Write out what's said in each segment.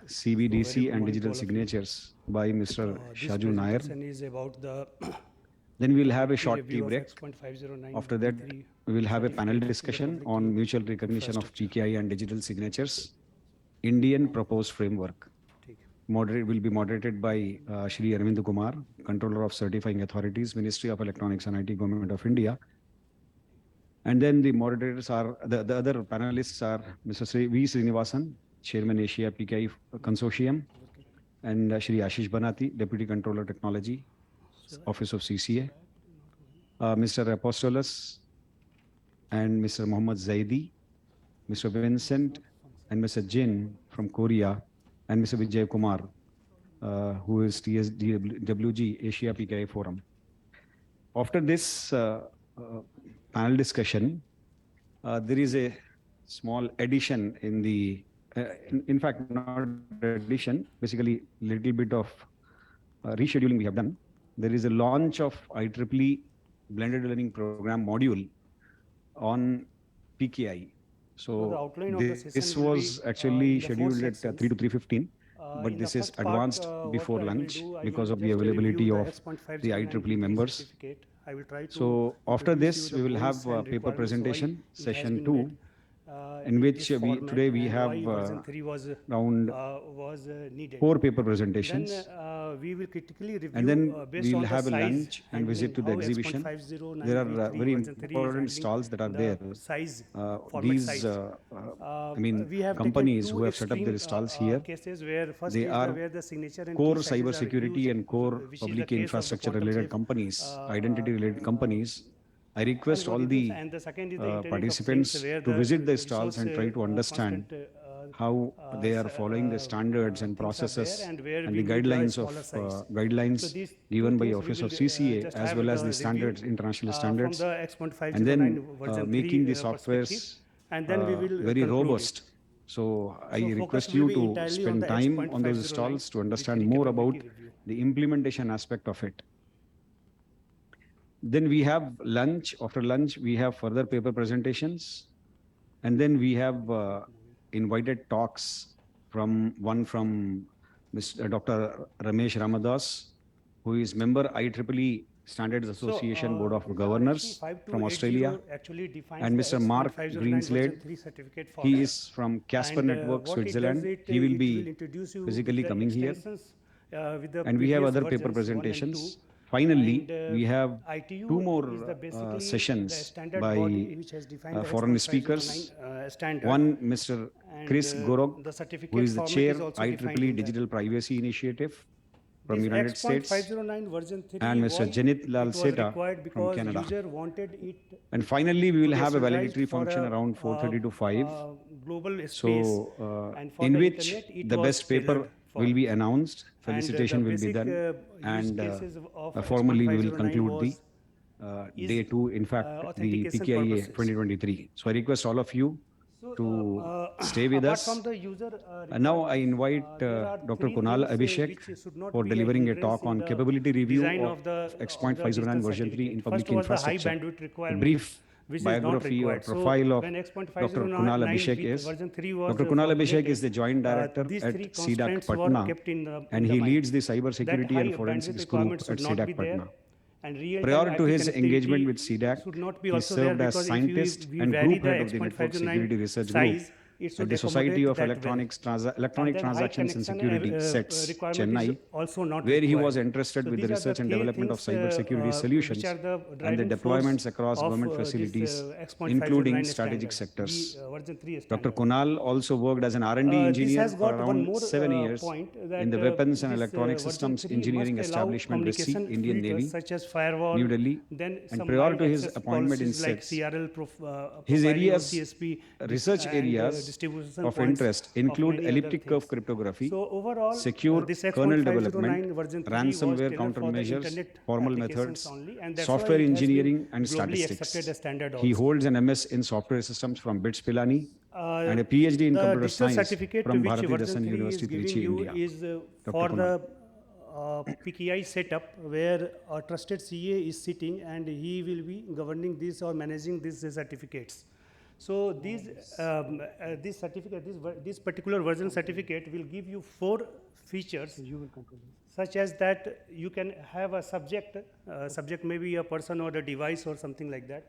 CBDC and digital signatures by Mr. This Shaju Nair. presentation is about the Then we'll have a short tea review of break. X.509 After that, V3 we will have a panel certificate in the discussion public on key mutual recognition of infrastructure. PKI and digital signatures, Indian proposed framework. ठीक है. Will be moderated by Shri Arvind Kumar, Controller of Certifying Authorities, Ministry of Electronics and IT, Government of India. And then the moderators are, the other panelists are Mr. V. Srinivasan, Chairman Asia PKI Consortium, and Shri Ashish Banati, Deputy Controller Technology, Office of CCA, Mr. Apostolus, and Mr. Mohammad Zaidi, Mr. Vincent, and Mr. Jin from Korea, and Mr. Vijay Kumar, who is TSDWG Asia PKI Forum. After this panel discussion, there is a small addition in the, in fact, not addition, basically little bit of rescheduling we have done. There is a launch of IEEE Blended Learning Program module on PKI. So this was actually scheduled at 3 to 3:15, but this is advanced before lunch because of the availability of the IEEE members. So after this, we will have a paper presentation, session 2, in which today we have around 4 paper presentations. We will critically review And then based we will on have the a size lunch and visit to the how exhibition. X.509 There are V3 very version 3 is important handling stalls that are the there. size, format These, size. I mean, We have companies taken who two have set up their extreme, stalls here, cases where first they is are where the signature and core key sizes are cybersecurity used, and core which is the public case of the infrastructure quantum related safe, companies, identity related companies. I request all algorithms, the and the second is the Internet of participants Things, where to the visit the stalls resource, and try to understand how they are following the standards and things are there, processes and where and we the need a guidelines of smaller size. guidelines these given two by things we Office will, of CCA just as have well as the the standards, review, international from standards, the X.509 and then version 3 making the perspective, softwares and then we will very conclude robust. it. So I So focus request will you be to entirely on spend the time on those X.509 stalls to understand V3 more about capability review. the implementation aspect of it. Then we have lunch. After lunch, we have further paper presentations. And then we have invited talks from Mr. Dr. Ramesh Ramadas, who is member IEEE Standards Association Board of Governors from Australia, and Mr. Mark Greenslade. He is from Casper Network, Switzerland. He will be physically coming here. And we have other paper presentations. Finally, we have 2 more sessions by foreign speakers. One, Mr. Chris Gorog, who is the chair IEEE Digital Privacy Initiative from United States, and Mr. Janit Lal Seta from Canada. And finally, we will have a valedictory function around 4:30 to 5. So, in which the best paper will be announced, felicitation will be done, and formally we will conclude the day 2, in fact, the PKI 2023. So I request all of you to stay with us. And now I invite Dr. Kunal Abhishek for delivering a talk on capability review of X.509 version 3 in public infrastructure. A brief biography or profile of Dr. Kunal Abhishek is. Dr. Kunal Abhishek is the Joint Director at C-DAC Patna, and he leads the Cybersecurity and Forensics Group at C-DAC Patna. Prior to his engagement with C-DAC, he served as scientist and group head of the Network Security Research Group at the Society of Electronic Transactions and Security, SETS, Chennai, where he was entrusted with the research and development of cybersecurity solutions and the deployments across government facilities, including strategic sectors. Dr. Kunal also worked as an R&D engineer for around 7 years in the Weapons and Electronic Systems Engineering Establishment, WESI, Indian Navy, New Delhi, and prior to his appointment in SETS, his research areas of interest include elliptic curve cryptography, secure kernel development, ransomware countermeasures, formal methods, software engineering, and statistics. He holds an MS in software systems from BITS Pilani and a PhD in computer science from Bharati Dasan University, Trichy, India. Is for the PKI setup, where a trusted CA is sitting and he will be governing this or managing these certificates. So this certificate, this particular version certificate will give you 4 features, such as that you can have a subject, subject may be a person or a device or something like that.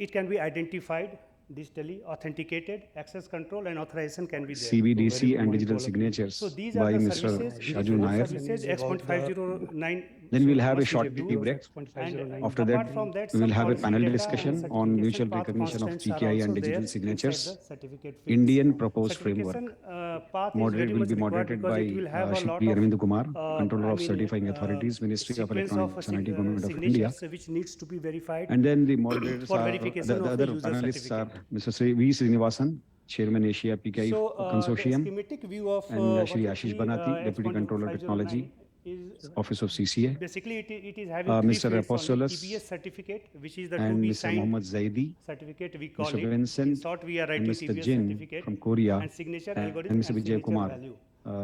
It can be identified digitally, authenticated, access control and authorization can be there. CBDC and digital signatures So these by are the Mr. services, Shaju Nair. services X.509. Then we'll have a short do. tea break. And After apart that, from that, we will some have a policy panel data discussion and on mutual certification path recognition of constants are PKI and also digital there signatures. inside the certificate fields. Indian proposed framework. Certification path is very Will much be required moderated because by it will have a lot Shri of Arvind Kumar, Controller of Certifying uh, Authorities, Ministry of sequence Electronics and IT, Government of India. signatures which needs to be verified. And then the moderators For are, verification the of a other user panelists are certificate. Mr. Sri V. Srinivasan, Chairman Asia PKI So the Consortium, schematic view of and Shri version Ashish 3, Banati, Deputy Controller 509 Technology, is Office of CCA, basically it is having 3 Mr. fields only. Apostolus TBS certificate, which is the to and be Mr. signed Mohammed Zaidi, certificate we call Mr. it. In Vincent, short, we are and writing Mr. TBS Jin certificate from Korea, and signature and algorithm Mr. and Vijay signature Kumar, value.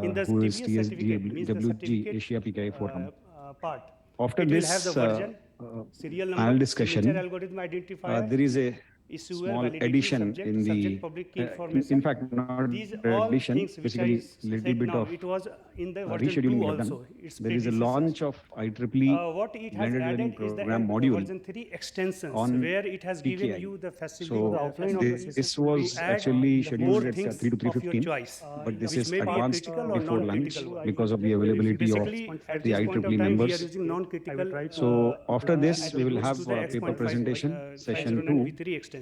In the who is TBS certificate means the TSWG certificate Asia PKI Forum. Part. After It will this have the version, serial number, panel discussion, signature algorithm identifier, there is a issuer, small validity, addition subject, in the, subject public key information. in fact, not These all addition, things which basically I little said bit now, of it was in the version rescheduling 2 we have also. done. It's There is a predecessor. launch of IEEE What it has blended learning added is the program module version 3 extensions, on where it has given PKI. you the facility, So the outline of the this system was to add actually more scheduled at things 3 to of your 3:15, choice, but this which is may be a advanced critical or before lunch non-critical one. because of the availability of Basically, at the this point of IEEE time, we are members. using non-critical. So after this, we will attributes have to the paper X.509 presentation, session 2, V3 extensions.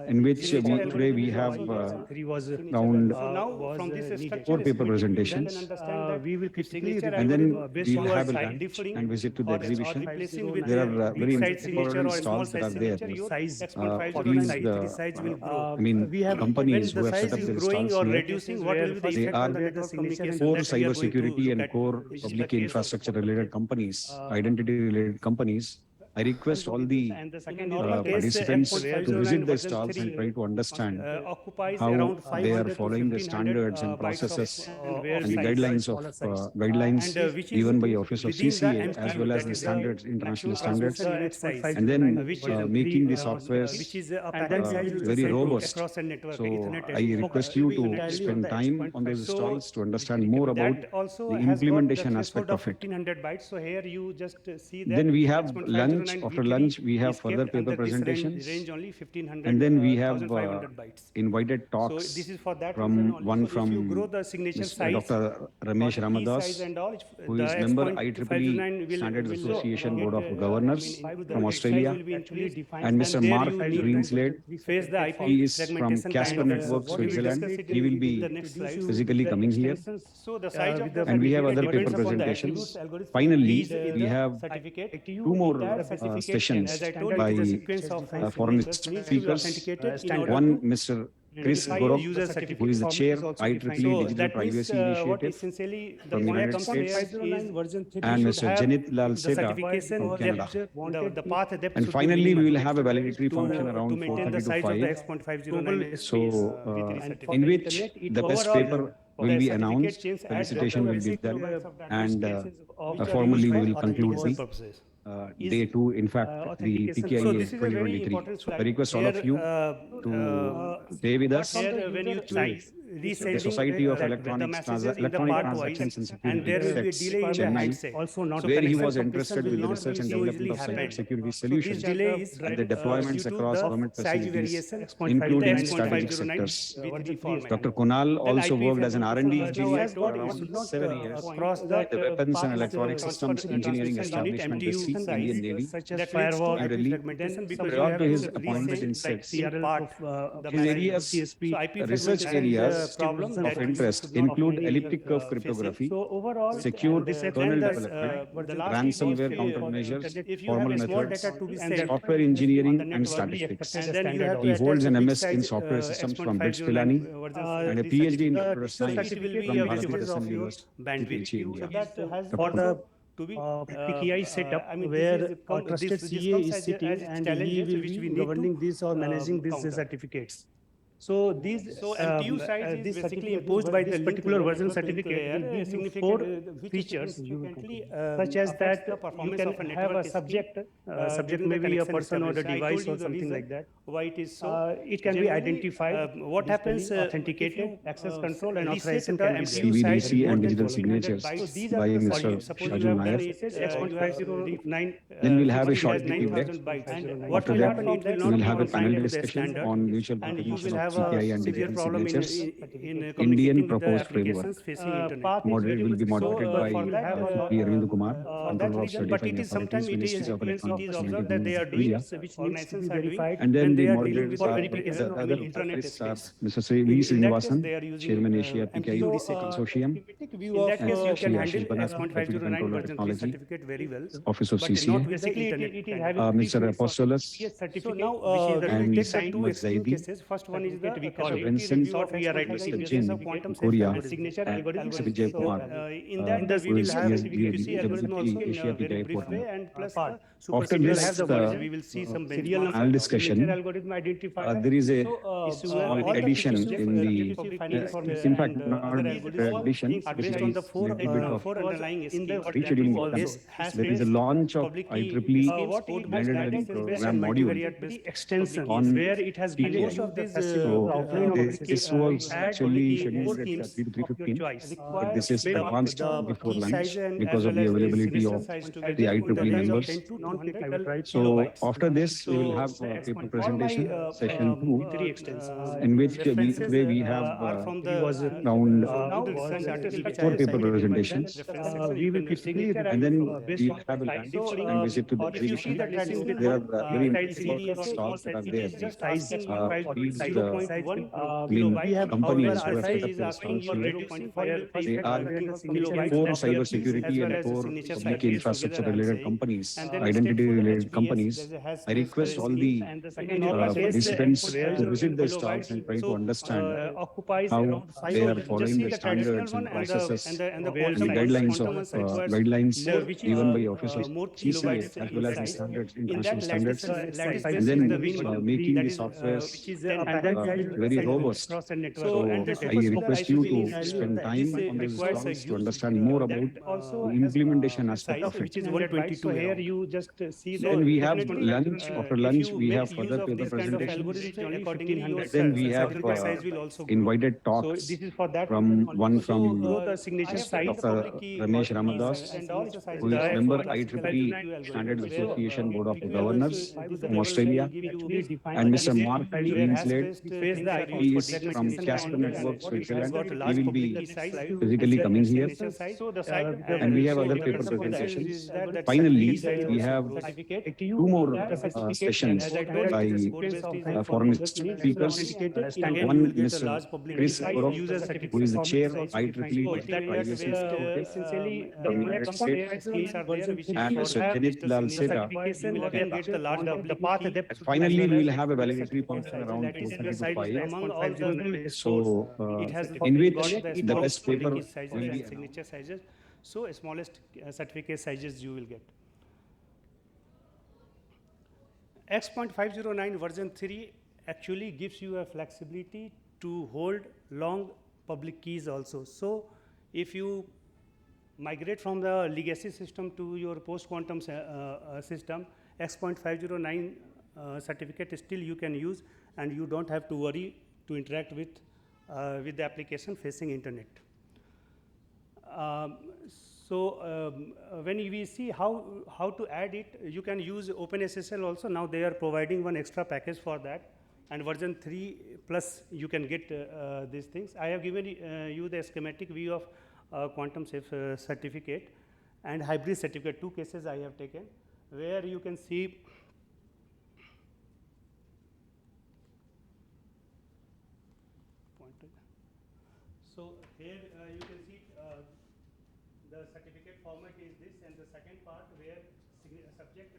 in which today we algorithm is have also around So now from this structure, 4 paper schematic, presentations. you can understand that we will signature And then algorithm we will you are have a lunch differing and visit to the or exhibition. replacing with There the are big very size signature important or small stalls that size are there. signature, your Please, X.509 size will grow. I mean, When companies the who have size set up is their growing stalls or here, reducing, what will be the they effect on are the network communication core that we are cyber going to security look and at, core which is the public case of infrastructure the related companies, identity related companies. I request all the participants to visit the stalls and try to understand occupies how around they are 500 to following the 1500 standards and bytes of, processes of and the size. guidelines of guidelines which is given by Office of within the CCA as MTU, well as that the is standards, international maximum standards, transmission unit size, and then which making the softwares which is a packet size which is very sent robust. across a network, So Ethernet I request you to spend time on those stalls to understand more about that also the has got implementation the aspect threshold of it. 1500 bytes. So here you just see that. Then we have X.509 lunch. After V3 lunch, we have is further kept paper under this presentations. range only 1500, And then we have 1500 bytes. invited So talks this is for that from reason only. one So if you grow from the signature Mr. size, Dr. Ramesh key Ramadas, size and all, who the is member X.509 IEEE Standards Association Board of get, Governors the from X size Australia, will be increased, and Mr. there Mark you need to Greenslade. face the IP He is from fragmentation Casper kind of, Networks, we will Switzerland. discuss it He will in be the next slide. physically coming here. So the size of the And we have other certificate paper depends upon the presentations. attributes algorithm Finally, used in we the have certificate. 2 more Certificate, sessions as I told you, by it is a sequence of foreign signatures needs to be speakers. authenticated in order One, to Mr. Chris verify Gorok, user certificate. who is the chair So IEEE Digital that means Privacy what Initiative essentially the from point United comes States, here is and you Mr. should have Janit Lal the Seta certification from Canada. the path depth And should be finally, we minimal will have a validity function to around maintain the 4:30 to size of the 5. X.509 So, V3 certificate. in which the best Overall, paper the will be certificate announced, chains add felicitation will be basic done, kilobytes of data and which are formally used we for will conclude authentication the purposes. day 2, in fact, the So PKI this is a very 2023. important slide. I request all of Here, you to stay with us. Here, when you try resending The Society of the Electronic messages in the Electronic part Transactions and wise, and Security there will be a Research, delay in the Chennai, handset. Also not where he connection was completion interested will with the not research be and so development easily of cyber happen. security So this solutions delay is and the deployments due to across the government size facilities, variation, including the strategic X.509 sectors. V3 format. Dr. Kunal also IP worked as an R&D engineer has for got around is not 7 years. across The Weapons and path Electronic Systems Engineering Establishment, the MTU size, Indian Navy, such as that firewall, New IP Delhi. fragmentation, because you Prior have to his to appointment in resend SETS, in part the his areas, CSP. So IP research fragmentation areas is a problem of that interest should not include be, elliptic curve facing. cryptography, So overall, secure kernel the development, last ransomware is, countermeasures, if you formal have a small methods, data to be sent software on engineering the and network, statistics. and then you have to He attach holds a an big MS in size, software systems from BITS 509 Pilani and a the PhD in certificate. computer So science it will be from a Bharat basis of Madison your University, bandwidth. India. So that has for the to be PKI setup I mean, where this is a trusted this CA comes is as sitting as and he challenges will which we be need governing to this or managing these counter. certificates. So these MTU size is basically imposed by this particular version certificate will give you four features such as that you can have a subject may be a person or a device or something like that. Why it is so? It can be identified, What happens? authenticated, access control, and authorization the can be there. CBDC and digital So signatures these are by the Mr. suppose you Shajul have Nair. done it, X.509. Then we'll have a it short has debrief. 9,000 And what After will that, happen? It will we not will have a conform panel to the discussion standard, on mutual and you recognition will of have PKI a and severe digital problem signatures. in Indian communicating with the proposed framework. applications facing internet. Will be moderated by for that, P. Arvind Kumar, for that Controller of reason, but Certifying it is Authorities, sometimes Ministry of it Electronics is and observed that they are doing, India. organizations are doing, And then when the they are dealing moderators with are verification the on other internet authorities are space. Mr. V. In that case, Srinivasan, they are using Chairman Asia PKI MTU setting. Consortium, In that case, you can handle Ashish Bana, Deputy X.509 Controller version 3 Technology, certificate very well, Office of but CCA, not with the internet. Mr. Apostolus, So now which is we will and take the two Ahmad extreme Zaidi, cases. First one is the we call capability Vincent, review of Mr. X.509 Jin, of quantum safe Korea, algorithm. signature and algorithm. Mr. Vijay So, Kumar, In that, we will have PQC algorithm also in Asia a very PKI brief portal. way, and plus part. the After superseded this, algorithm, we will see some serial benchmarks. panel discussion, signature algorithm identifier. there is a So, small all the addition PQC, in the, PQC finance in fact, and not other algorithms addition, are this based is on the four little bit of underlying in the schemes. rescheduling Also, done. has There is a based launch of public key IEEE schemes, code-based blended learning guidance is based program on module multivariate-based extension on where it has and given most you of the these flexible outline of this was add actually key scheduled at schemes 3 to of your 3:15, choice. but this is advanced before key lunch size and because as of well the as availability signature of size the together in the IEEE range of members. 10 to 200 So kilobytes. after this, we will have a paper presentation, session 2, in which today we have are from the around research articles which I 4 have paper cited in my presentations. references. we will quickly And then based we'll on have a the land size. and visit to the If you see exhibition. the traditional There one, are very CDAC, important stalls that are it there. is just asking you Please, 0.1 companies However, who have set RSI up is their asking stalls you here, 0.5 they are kilobytes core of your keys cybersecurity as well and as core signature public size infrastructure together, I'm related saying. companies, And then identity stateful related HBS, companies. there's a has I request all scheme. the and the In second normal case, participants where to visit the kilobytes, stalls and try to so, understand occupies how around they are just following see the the traditional standards one and and processes the where and the quantum guidelines quantum of ones requires guidelines more, given by official more CCA kilobytes as in well as the size. standards, In that international standards, lattice and base then is the minimum. making That the is, software which is a very robust. across a network. So, and the I superseded request you ICP to is, spend time this on these requires a stalls to huge understand more about also the implementation aspect size, of it. which is 122 So here around. you just see So that Then we have definitely, lunch. After if lunch, you we make have use further of paper this kind of presentations. algorithms, accordingly your Then we have certificate size will also grow. invited so talks this is for that from one So, from grow the signature I have size. taken the Dr. public key Ramesh keys Ramadas, and all the sizes who is of member classical IEEE PQ Standards algorithms, where Association Board of PQ Governors algorithms, from Australia, and Mr. Mark where Greenslade. hash-based things are He used for is digital from signature Casper and Networks, it has Switzerland. got a He large will public be key size physically and coming here. signature size. So the And we have so other the paper principle presentations. is that Finally, certificate size we also have grows. 2 more sessions As I told, by code-based is foreign information speakers. again, you One, will get a Mr. large public Chris key Borov, user who is the chair certificate of IEEE Privacy essentially from the United States, schemes are there which is and for Mr. Janit digital Lal signature. Seta. You will again get the large public path key. depth. And finally, as we well will as have a the validatory certificate function size. around That is 4:30 to 5. among all the So, it has in which got the best public paper key sizes will be and signature sizes. So smallest certificate sizes you will get. X.509 version 3 actually gives you a flexibility to hold long public keys also. So if you migrate from the legacy system to your post-quantum system, X.509 certificate still you can use, and you don't have to worry to interact with the application facing internet. When we see how to add it, you can use OpenSSL also. Now they are providing one extra package for that, and version 3 plus you can get these things. I have given you the schematic view of quantum safe certificate and hybrid certificate. 2 cases I have taken where you can see so here you can see the certificate format is this, and the second part where subject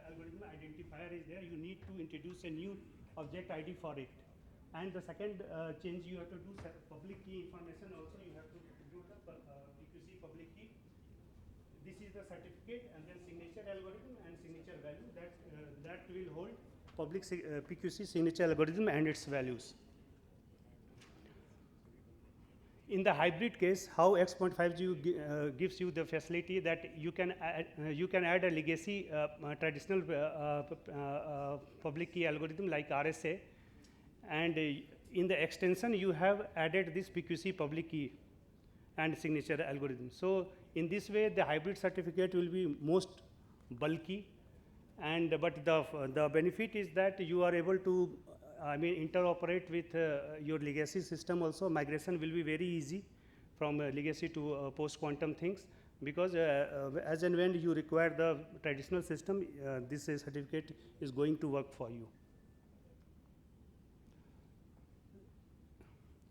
algorithm identifier is there, you need to introduce a new object ID for it. And the second change you have to do public key information also, you have to do the PQC public key. This is the certificate, and then signature algorithm and signature value that will hold public PQC signature algorithm and its values. in the hybrid case, how X.509 gives you the facility that you can add a legacy traditional public key algorithm like RSA, and in the extension you have added this PQC public key and signature algorithm. So in this way, the hybrid certificate will be most bulky, and but the benefit is that you are able to interoperate with your legacy system also. Migration will be very easy from legacy to post-quantum things, because as and when you require the traditional system, this certificate is going to work for you.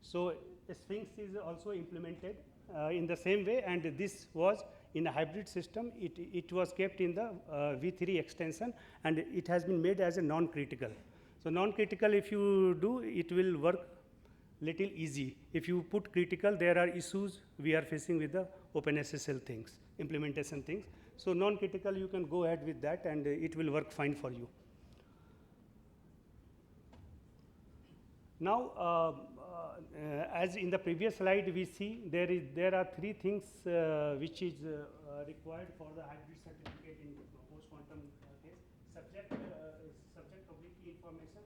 So Sphinx is also implemented in the same way, and this was in a hybrid system. It was kept in the V3 extension, and it has been made as a non-critical. So non-critical, if you do, it will work little easy. If you put critical, there are issues we are facing with the OpenSSL things, implementation things. So non-critical, you can go ahead with that, and it will work fine for you. Now, as in the previous slide, we see there are three things which is required for the hybrid certificate in post-quantum case: subject public key information,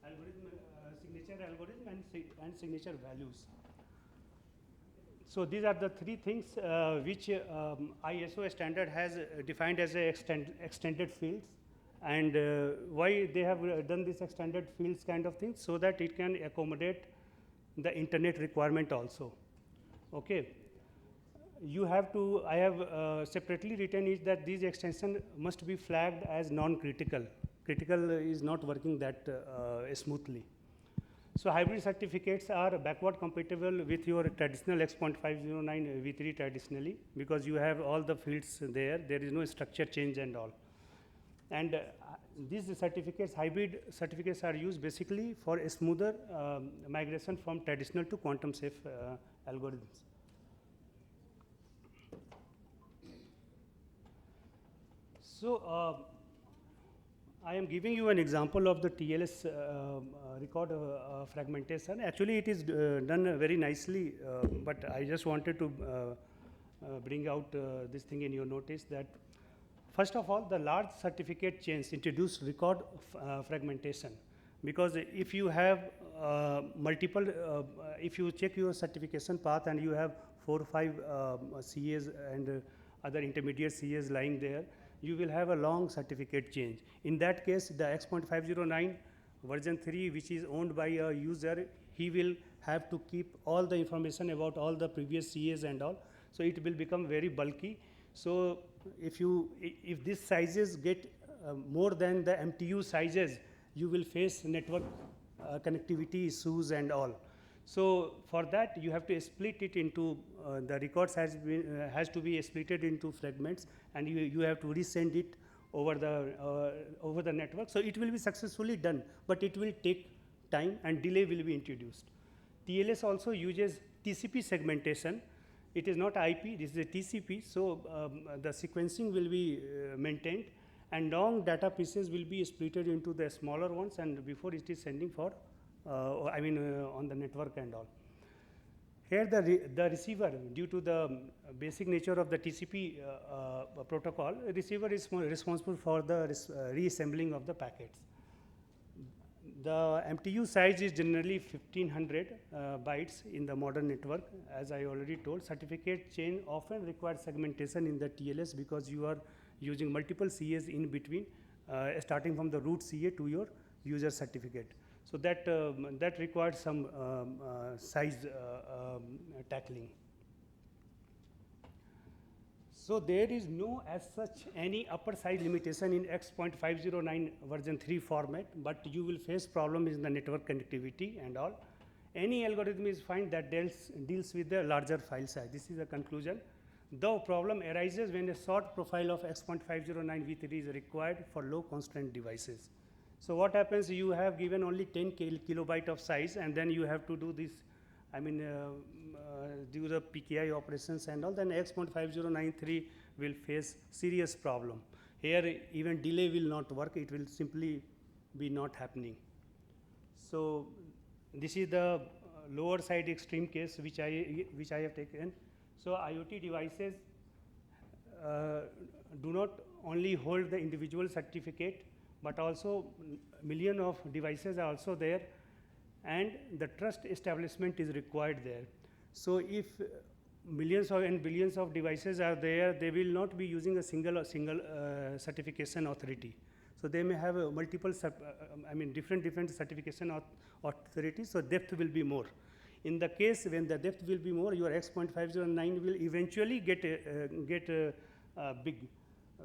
algorithm, signature algorithm, and signature values. So these are the three things which ISO standard has defined as a extended fields. And why they have done this extended fields kind of thing, so that it can accommodate the internet requirement also. Okay. You have to, I have separately written is that these extensions must be flagged as non-critical. Critical is not working that smoothly. So hybrid certificates are backward compatible with your traditional X.509 V3 traditionally, because you have all the fields there. There is no structure change and all. And these certificates, hybrid certificates, are used basically for a smoother migration from traditional to quantum safe algorithms. So I am giving you an example of the TLS record fragmentation. Actually, it is done very nicely, but I just wanted to bring out this thing in your notice that, first of all, the large certificate chains introduce record fragmentation, because if you have multiple, if you check your certification path and you have 4 or 5 CAs and other intermediate CAs lying there, you will have a long certificate change. In that case, the X.509 version 3, which is owned by a user, he will have to keep all the information about all the previous CAs and all. So it will become very bulky. So if these sizes get more than the MTU sizes, you will face network connectivity issues and all. So for that, you have to split it into the records has to be splitted into fragments, and you have to resend it over the network. So it will be successfully done, but it will take time and delay will be introduced. TLS also uses TCP segmentation. It is not IP, this is a TCP, so the sequencing will be maintained, and long data pieces will be splitted into the smaller ones, and before it is sending for, on the network and all. Here the receiver, due to the basic nature of the TCP protocol, receiver is responsible for the reassembling of the packets. The MTU size is generally 1500 bytes in the modern network. As I already told, certificate chain often requires segmentation in the TLS, because you are using multiple CAs in between, starting from the root CA to your user certificate. So that requires some size tackling. So there is no as such any upper size limitation in X.509 version 3 format, but you will face problems in the network connectivity and all. Any algorithm is fine that deals with the larger file size. This is a conclusion. The problem arises when a short profile of X.509 V3 is required for low constraint devices. So what happens, you have given only 10 kilobyte of size, and then you have to do this, do the PKI operations and all, then X.5093 will face serious problem. Here even delay will not work, it will simply be not happening. So this is the lower side extreme case which I have taken. So IoT devices do not only hold the individual certificate, but also million of devices are also there, and the trust establishment is required there. So if millions and billions of devices are there, they will not be using a single certification authority. So they may have multiple, different certification authorities, so depth will be more. In the case when the depth will be more, your X.509 will eventually get big.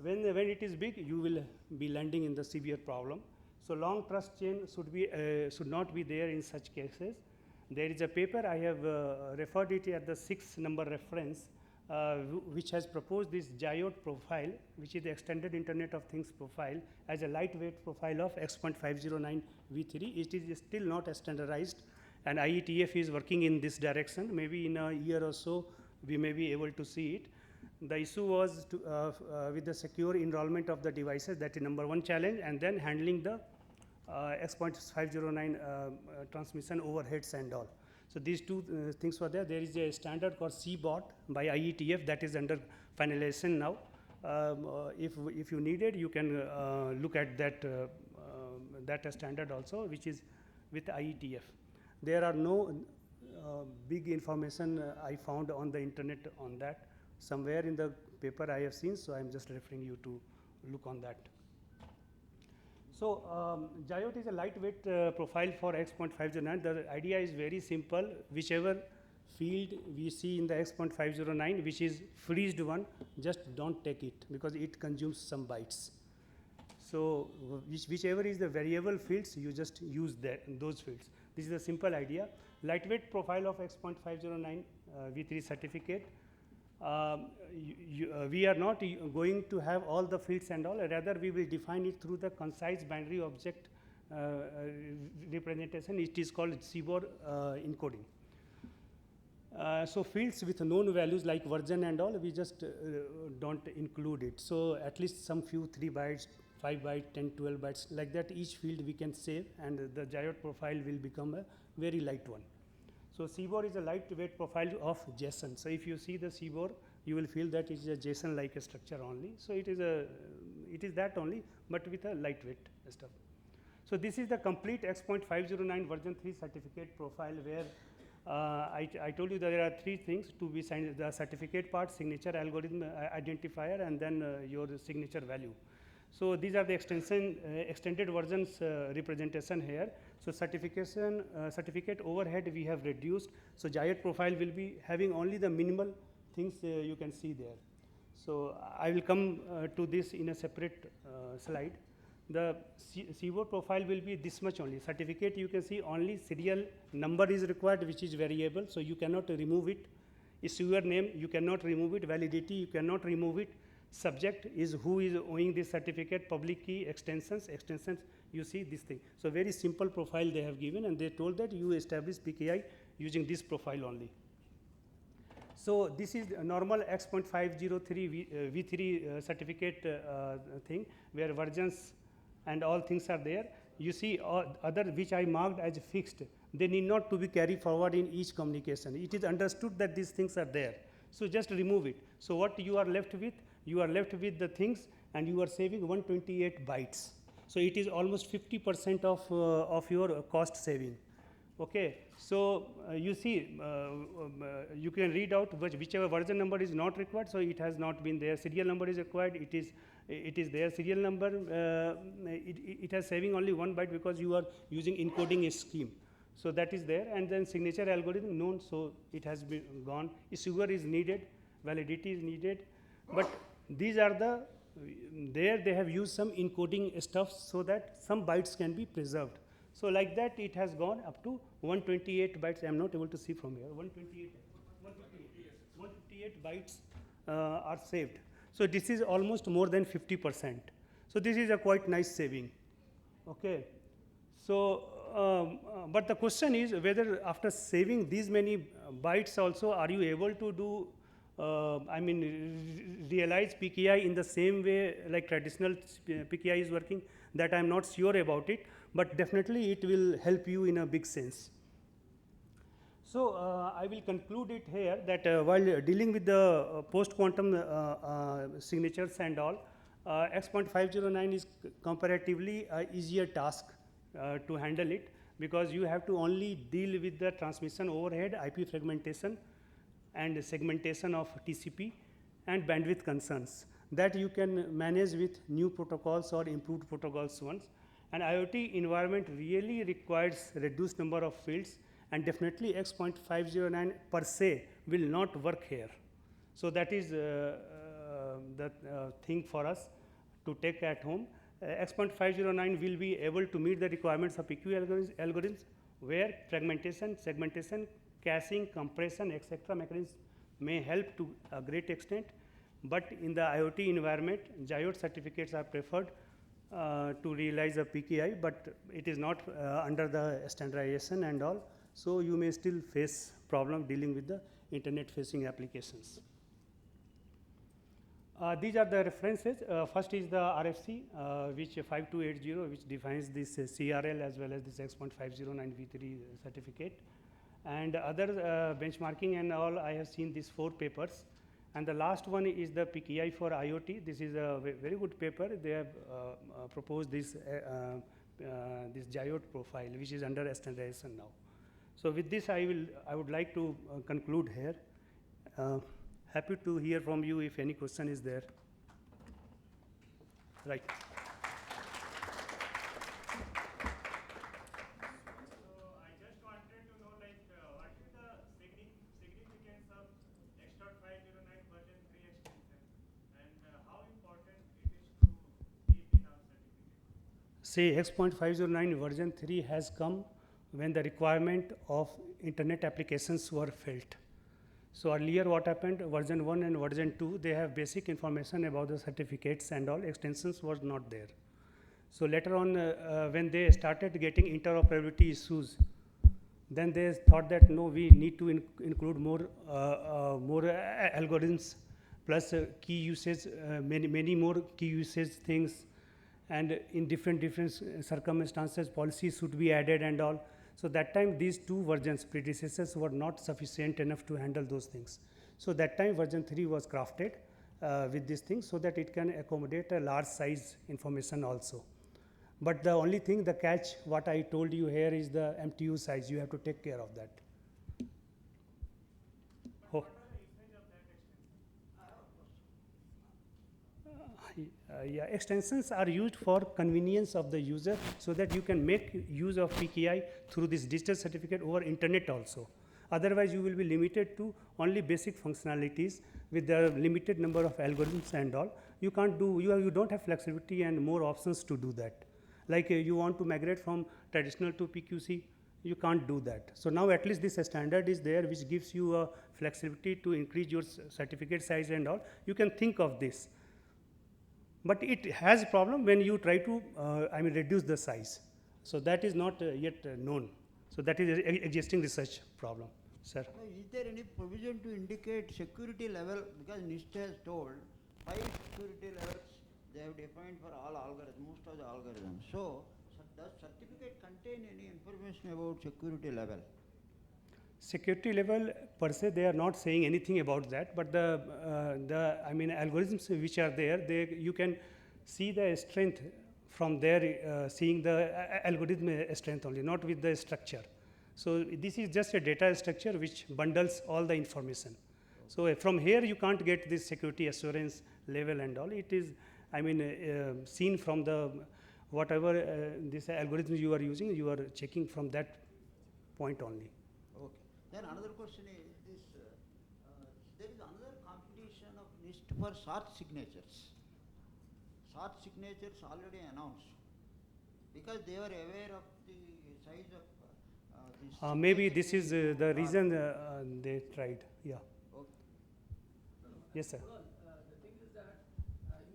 When it is big, you will be landing in the severe problem. So long trust chain should not be there in such cases. There is a paper, I have referred it at the 6th number reference, which has proposed this GIOT profile, which is the Extended Internet of Things profile, as a lightweight profile of X.509 V3. It is still not standardized, and IETF is working in this direction. Maybe in a year or so, we may be able to see it. The issue was with the secure enrollment of the devices, that is number one challenge, and then handling the X.509 transmission overheads and all. So these two things were there. There is a standard called CBOT by IETF that is under finalization now. If you need it, you can look at that standard also, which is with IETF. There are no big information I found on the internet on that. Somewhere in the paper I have seen, so I am just referring you to look on that. So GIOT is a lightweight profile for X.509. The idea is very simple. Whichever field we see in the X.509, which is freezed one, just don't take it because it consumes some bytes. So whichever is the variable fields, you just use those fields. This is a simple idea. Lightweight profile of X.509 V3 certificate. We are not going to have all the fields and all, rather we will define it through the concise binary object representation. It is called CBOR encoding. So fields with known values like version and all, we just don't include it. So at least some few 3 bytes, 5 bytes, 10, 12 bytes, like that each field we can save, and the GIOT profile will become a very light one. So CBOR is a lightweight profile of JSON. So if you see the CBOR, you will feel that it is a JSON-like structure only. So it is that only, but with a lightweight stuff. So this is the complete X.509 version 3 certificate profile, where I told you that there are 3 things to be signed: the certificate part, signature algorithm identifier, and then your signature value. So these are the extended versions representation here. So certificate overhead we have reduced. So GIOT profile will be having only the minimal things you can see there. So I will come to this in a separate slide. The CBOR profile will be this much only. Certificate you can see only serial number is required, which is variable, so you cannot remove it. Issuer name, you cannot remove it. Validity, you cannot remove it. Subject is who is owing this certificate. Public key, extensions, you see this thing. So very simple profile they have given, and they told that you establish PKI using this profile only. So this is a normal X.503 V3 certificate thing, where versions and all things are there. You see other which I marked as fixed, they need not to be carried forward in each communication. It is understood that these things are there. So just remove it. So what you are left with? You are left with the things, and you are saving 128 bytes. So it is almost 50% of your cost saving. Okay, so you see, you can read out whichever version number is not required, so it has not been there. Serial number is required, it is there. Serial number, it has saving only 1 byte because you are using encoding scheme. So that is there, and then signature algorithm known, so it has been gone. Issuer is needed, validity is needed, but these are the, there they have used some encoding stuff so that some bytes can be preserved. So like that it has gone up to 128 bytes. I am not able to see from here. 158 bytes are saved. So this is almost more than 50%. So this is a quite nice saving. Okay. So, but the question is whether after saving these many bytes also, are you able to do, realize PKI in the same way like traditional PKI is working? That I am not sure about it, but definitely it will help you in a big sense. So I will conclude it here that while dealing with the post-quantum signatures and all, X.509 is comparatively easier task to handle it, because you have to only deal with the transmission overhead, IP fragmentation, and segmentation of TCP and bandwidth concerns that you can manage with new protocols or improved protocols ones. And IoT environment really requires reduced number of fields, and definitely X.509 per se will not work here. So that is the thing for us to take at home. X.509 will be able to meet the requirements of PQI algorithms where fragmentation, segmentation, caching, compression, etc. mechanisms may help to a great extent. But in the IoT environment, diode certificates are preferred to realize a PKI, but it is not under the standardization and all. So you may still face problem dealing with the internet facing applications. These are the references. First is the RFC, which 5280, which defines this CRL as well as this X.509 V3 certificate. And other benchmarking and all, I have seen these 4 papers. And the last one is the PKI for IoT. This is a very good paper. They have proposed this this diode profile, which is under standardization now. So with this, I would like to conclude here. Happy to hear from you if any question is there. Right. So I just wanted to know, like, what is the significance of X.509 version 3 extension, and how important it is to keep in our certificate? Say X.509 version 3 has come when the requirement of internet applications were felt. So earlier what happened, version 1 and version 2, they have basic information about the certificates and all, extensions was not there. So later on when they started getting interoperability issues, then they thought that no, we need to include more algorithms plus key usage, many more key usage things, and in different circumstances policies should be added and all. So that time these 2 versions, predecessors, were not sufficient enough to handle those things. So that time version 3 was crafted with these things so that it can accommodate a large size information also. But the only thing, the catch, what I told you here is the MTU size. You have to take care of that. What are the usage of that extension? Yeah, extensions are used for convenience of the user so that you can make use of PKI through this digital certificate over internet also. Otherwise, you will be limited to only basic functionalities with the limited number of algorithms and all. You can't do, you don't have flexibility and more options to do that. Like you want to migrate from traditional to PQC, you can't do that. So now at least this standard is there which gives you a flexibility to increase your certificate size and all. You can think of this. But it has a problem when you try to reduce the size. So that is not yet known. So that is existing research problem. Sir. Is there any provision to indicate security level? Because NIST has told 5 security levels they have defined for all algorithms, most of the algorithms. So does certificate contain any information about security level? Security level per se, they are not saying anything about that, but the algorithms which are there, you can see the strength from there, seeing the algorithm strength only, not with the structure. So this is just a data structure which bundles all the information. So from here you can't get this security assurance level and all. It is, seen from the whatever this algorithm you are using, you are checking from that point only. Okay. Then another question is this: there is another competition of NIST for short signatures. Short signatures already announced because they were aware of the size of this. Maybe this is the reason they tried. Yeah. Okay. Yes, sir. The thing is that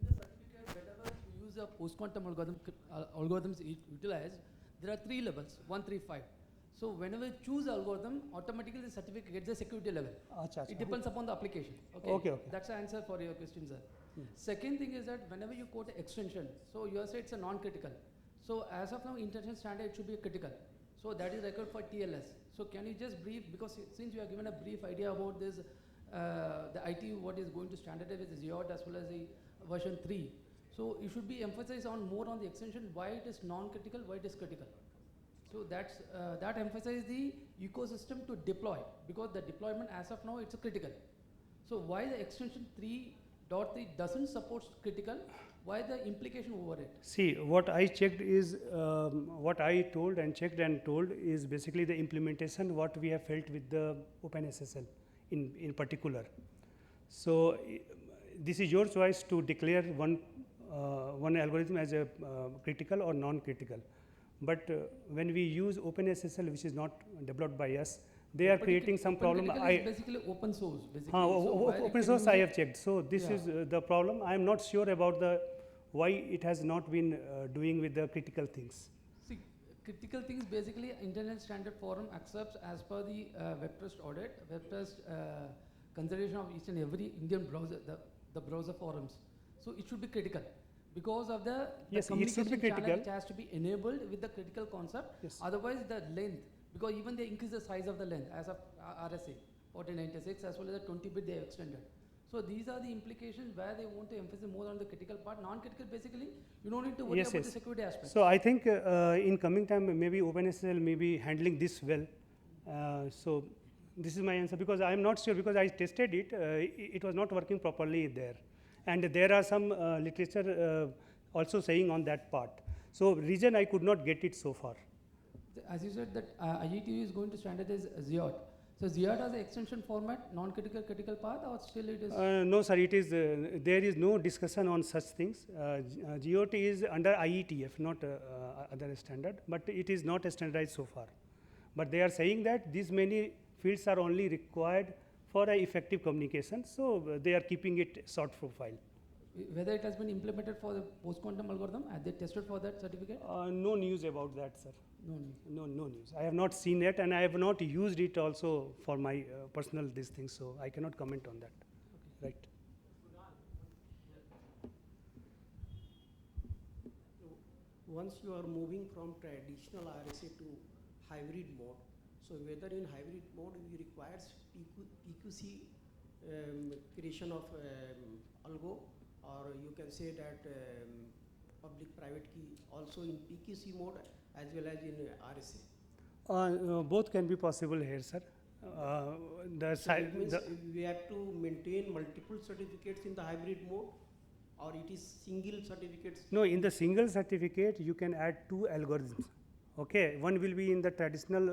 in the certificate, whenever you use a post-quantum algorithms utilized, there are 3 levels, 1, 3, 5. So whenever you choose algorithm, automatically the certificate gets the security level. It depends upon the application. Okay. That's the answer for your question, sir. Second thing is that whenever you quote extension, so you say it's a non-critical. So as of now, international standard, it should be a critical. So that is required for TLS. So can you just brief, because since you have given a brief idea about this, the IT what is going to standardize with Ziot as well as the version 3. So it should be emphasized on more on the extension, why it is non-critical, why it is critical. So that emphasizes the ecosystem to deploy, because the deployment as of now it's a critical. So why the extension 3.3 doesn't support critical? Why the implication over it? See, what I checked is, what I told and checked and told is basically the implementation, what we have felt with the OpenSSL in particular. So this is your choice to declare one algorithm as a critical or non-critical. But when we use OpenSSL, which is not developed by us, they are creating some problem. Is basically open source. Basically. Open source I have checked. So this is the problem. I am not sure about the why it has not been doing with the critical things. See, critical things basically Internet Standard Forum accepts as per the web trust audit, web trust consideration of each and every Indian browser, the browser forums. So it should be critical. Because of the communication channel, it has to be enabled with the critical concept. Yes. Otherwise, the length, because even they increase the size of the length as of RSA 4096 as well as the 20-bit they have extended. So these are the implications where they want to emphasize more on the critical part. Non-critical, basically, you don't need to worry about the security aspect. So I think in coming time, maybe OpenSSL may be handling this well. So this is my answer, because I am not sure, because I tested it, it was not working properly there. And there are some literature also saying on that part. So reason I could not get it so far. As you said that IETU is going to standardize Ziot. So Ziot has an extension format, non-critical, critical path, or still it is? No, sir. It is there is no discussion on such things. Ziot is under IETF, not other standard, but it is not standardized so far. But they are saying that these many fields are only required for a effective communication. So they are keeping it short profile. Whether it has been implemented for the post-quantum algorithm, have they tested for that certificate? No news about that, sir. No news. No news. I have not seen it, and I have not used it also for my personal these things, so I cannot comment on that. Okay. Right. Once you are moving from traditional RSA to hybrid mode, so whether in hybrid mode we requires PQC creation of algo, or you can say that public-private key also in PQC mode as well as in RSA? Both can be possible here, sir. We have to maintain multiple certificates in the hybrid mode, or it is single certificates? No, in the single certificate, you can add 2 algorithms. Okay, one will be in the traditional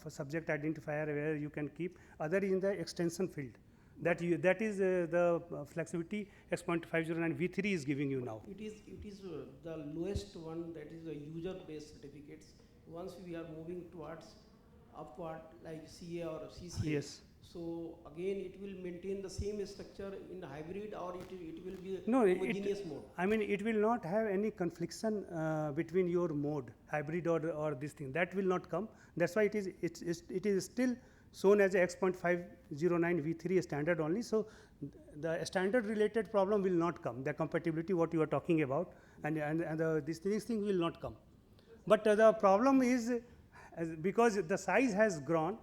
for subject identifier where you can keep, other in the extension field. That is the flexibility X.509 V3 is giving you now. It is the lowest one, that is the user-based certificates. Once we are moving towards upward like CA or CCA, yes. So again it will maintain the same structure in hybrid, or it will be no, homogeneous mode? I mean, it will not have any confliction between your mode, hybrid or this thing. That will not come. That's why it is still shown as a X.509 V3 standard only. So the standard related problem will not come. The compatibility what you are talking about, and this thing will not come. But the problem is because the size has grown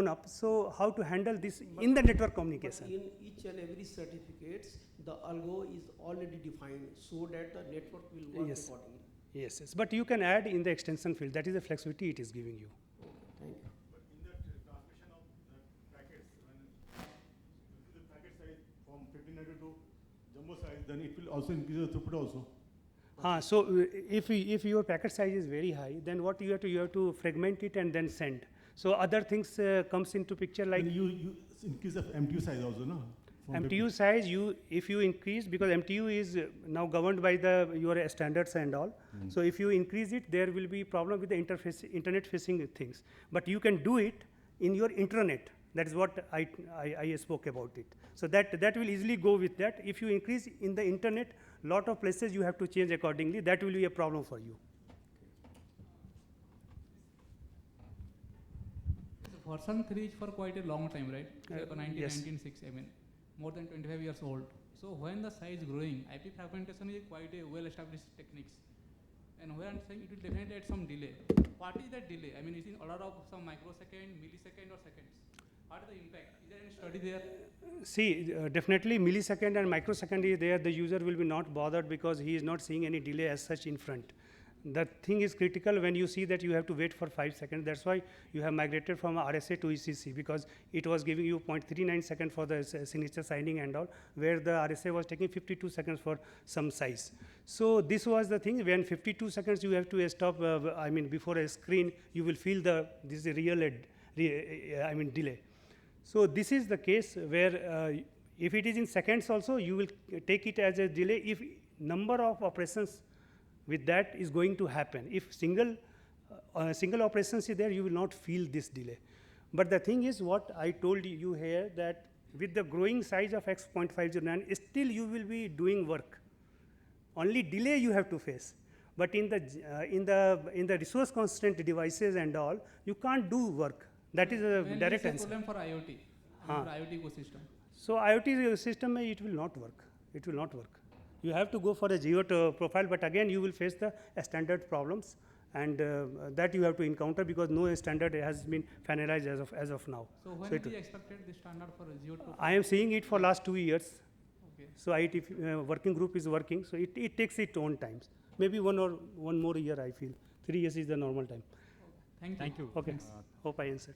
up. So how to handle this in the network communication? But in each and every certificates, the algo is already defined so that the network will work accordingly. Yes. But you can add in the extension field. That is the flexibility it is giving you. Okay, thank you. But in the transmission of the packets, when the packet size from 1500 to jumbo size, then it will also increase the throughput also. So if your packet size is very high, then what you have to fragment it and then send. So other things comes into picture, like you increase the MTU size also, no? MTU size, if you increase, because MTU is now governed by your standards and all. So if you increase it, there will be problem with the internet facing things. But you can do it in your intranet. That is what I spoke about it. So that will easily go with that. If you increase in the internet, lot of places you have to change accordingly. That will be a problem for you. Version 3 is for quite a long time, right? Like Yes. 1996, I mean, more than 25 years old. So when the size growing, IP fragmentation is quite a well-established techniques. and where I'm saying it will definitely add some delay. What is that delay? I mean, is it in order of some microsecond, millisecond, or seconds? What is the impact? Is there any study there? See, definitely millisecond and microsecond is there. The user will be not bothered because he is not seeing any delay as such in front. The thing is critical when you see that you have to wait for 5 seconds. That's why you have migrated from RSA to ECC, because it was giving you 0.39 seconds for the signature signing and all, where the RSA was taking 52 seconds for some size. So this was the thing. When 52 seconds you have to stop, I mean, before a screen, you will feel this is a real delay. So this is the case where if it is in seconds also, you will take it as a delay if number of operations with that is going to happen. If single operations is there, you will not feel this delay. But the thing is what I told you here, that with the growing size of X.509, still you will be doing work. Only delay you have to face. But in the resource constraint devices and all, you can't do work. That is a direct answer. Problem for IoT, for IoT ecosystem. So IoT system, it will not work. It will not work. You have to go for a geo profile, but again you will face the standard problems, and that you have to encounter because no standard has been finalized as of now. So when do you expected the standard for a geo profile? I am seeing it for last 2 years. Okay. So IoT working group is working. So it takes its own times. Maybe one more year I feel. 3 years is the normal time. Thank you. Okay. Hope I answered.